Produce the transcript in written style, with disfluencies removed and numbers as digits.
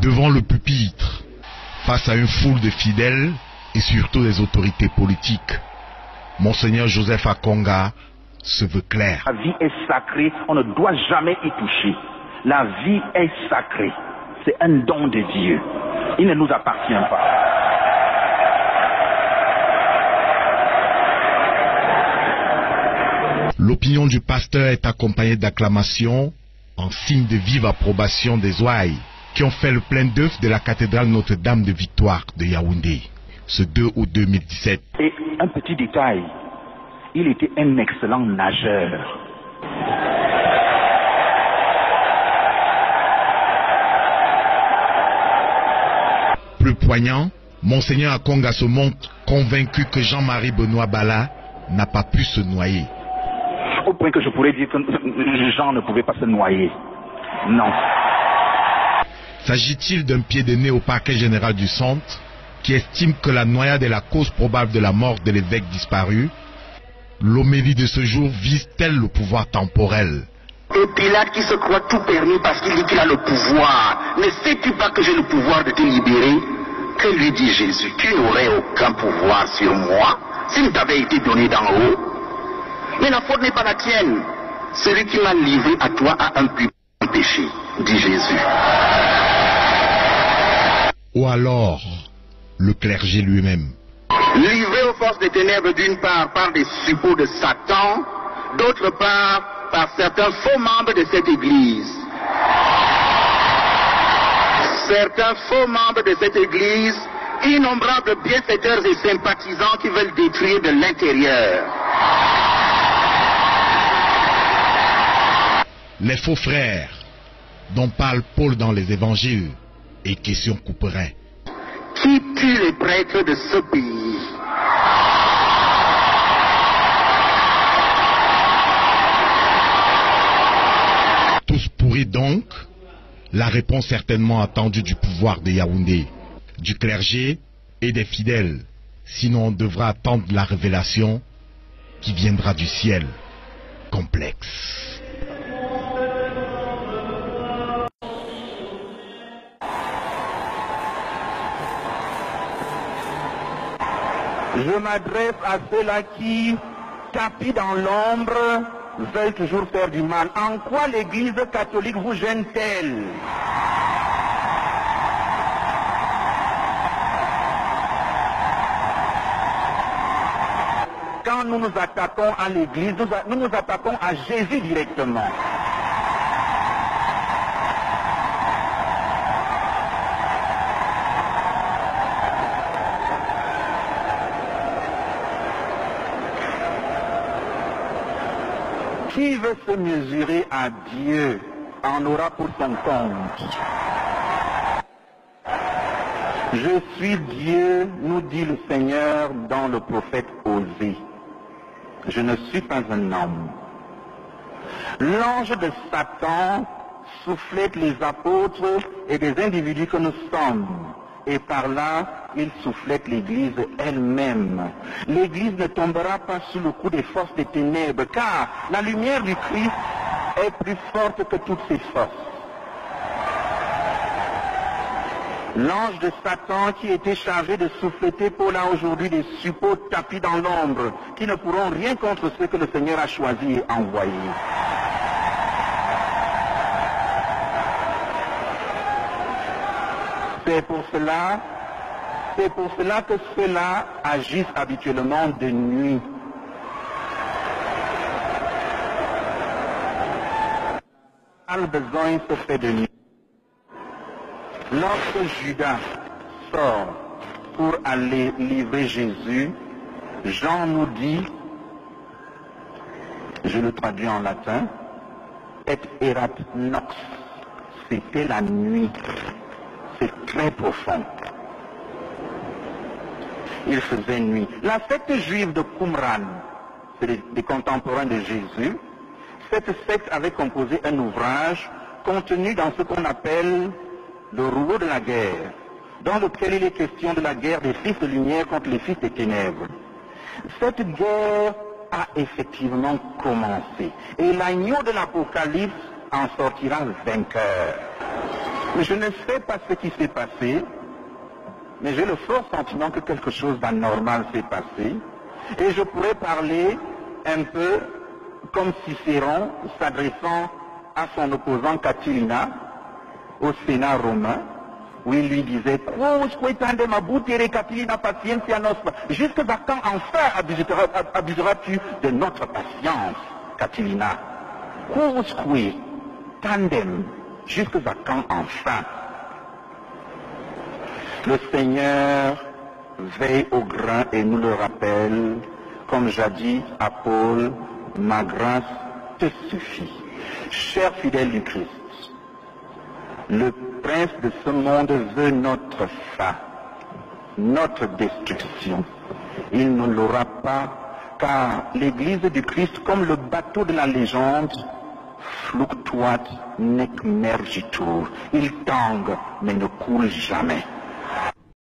devant le pupitre, face à une foule de fidèles et surtout des autorités politiques, Monseigneur Joseph Akonga se veut clair. La vie est sacrée, on ne doit jamais y toucher. La vie est sacrée, c'est un don de Dieu. Il ne nous appartient pas. L'opinion du pasteur est accompagnée d'acclamations en signe de vive approbation des ouailles qui ont fait le plein d'œuvre de la cathédrale Notre-Dame de Victoire de Yaoundé ce 2 août 2017. Et un petit détail, il était un excellent nageur. Plus poignant, Monseigneur Akonga se montre convaincu que Jean-Marie Benoît Bala n'a pas pu se noyer. Au point que je pourrais dire que Jean ne pouvait pas se noyer. Non. S'agit-il d'un pied de nez au parquet général du centre qui estime que la noyade est la cause probable de la mort de l'évêque disparu? L'homélie de ce jour vise-t-elle le pouvoir temporel? Et Pilate qui se croit tout permis parce qu'il dit qu'il a le pouvoir. Ne sais-tu pas que j'ai le pouvoir de te libérer? Que lui dit Jésus? Tu n'aurais aucun pouvoir sur moi s'il t'avait été donné d'en haut. Mais la faute n'est pas la tienne. Celui qui m'a livré à toi a un plus grand péché, dit Jésus. Ou alors, le clergé lui-même. Livré aux forces des ténèbres d'une part par des suppôts de Satan, d'autre part par certains faux membres de cette Église. Certains faux membres de cette Église, innombrables bienfaiteurs et sympathisants qui veulent détruire de l'intérieur. Les faux frères, dont parle Paul dans les évangiles, et question Couperin. Qui tue les prêtres de ce pays? Tous pourris donc? La réponse certainement attendue du pouvoir de Yaoundé, du clergé et des fidèles. Sinon on devra attendre la révélation qui viendra du ciel. Complexe. Je m'adresse à ceux-là qui, tapis dans l'ombre, veulent toujours faire du mal. En quoi l'Église catholique vous gêne-t-elle? Quand nous nous attaquons à l'Église, nous nous attaquons à Jésus directement. Qui veut se mesurer à Dieu en aura pour son compte. Je suis Dieu, nous dit le Seigneur dans le prophète Osée. Je ne suis pas un homme. L'ange de Satan soufflette les apôtres et des individus que nous sommes. Et par là, il soufflette l'Église elle-même. L'Église ne tombera pas sous le coup des forces des ténèbres, car la lumière du Christ est plus forte que toutes ces forces. L'ange de Satan qui était chargé de souffleter Paul a aujourd'hui des suppôts tapis dans l'ombre, qui ne pourront rien contre ceux que le Seigneur a choisi et envoyés. C'est pour cela que ceux-là agissent habituellement de nuit. Le besoin se fait de nuit. Lorsque Judas sort pour aller livrer Jésus, Jean nous dit, je le traduis en latin, et erat nox, c'était la nuit. C'est très profond. Il faisait nuit. La secte juive de Qumran, c'est des contemporains de Jésus. Cette secte avait composé un ouvrage contenu dans ce qu'on appelle le rouleau de la guerre, dans lequel il est question de la guerre des fils de lumière contre les fils des ténèbres. Cette guerre a effectivement commencé et l'agneau de l'Apocalypse en sortira vainqueur. Je ne sais pas ce qui s'est passé, mais j'ai le fort sentiment que quelque chose d'anormal s'est passé. Et je pourrais parler un peu comme Cicéron s'adressant à son opposant Catilina au Sénat romain, où il lui disait jusqu'à quand enfin abuseras-tu de notre patience, Catilina? Tandem, jusqu'à quand enfin? Le Seigneur veille au grain et nous le rappelle, comme jadis à Paul, ma grâce te suffit. Chers fidèles du Christ, le prince de ce monde veut notre fin, notre destruction. Il ne l'aura pas, car l'Église du Christ, comme le bateau de la légende, fluctuat nec mergitur. Il tangue, mais ne coule jamais.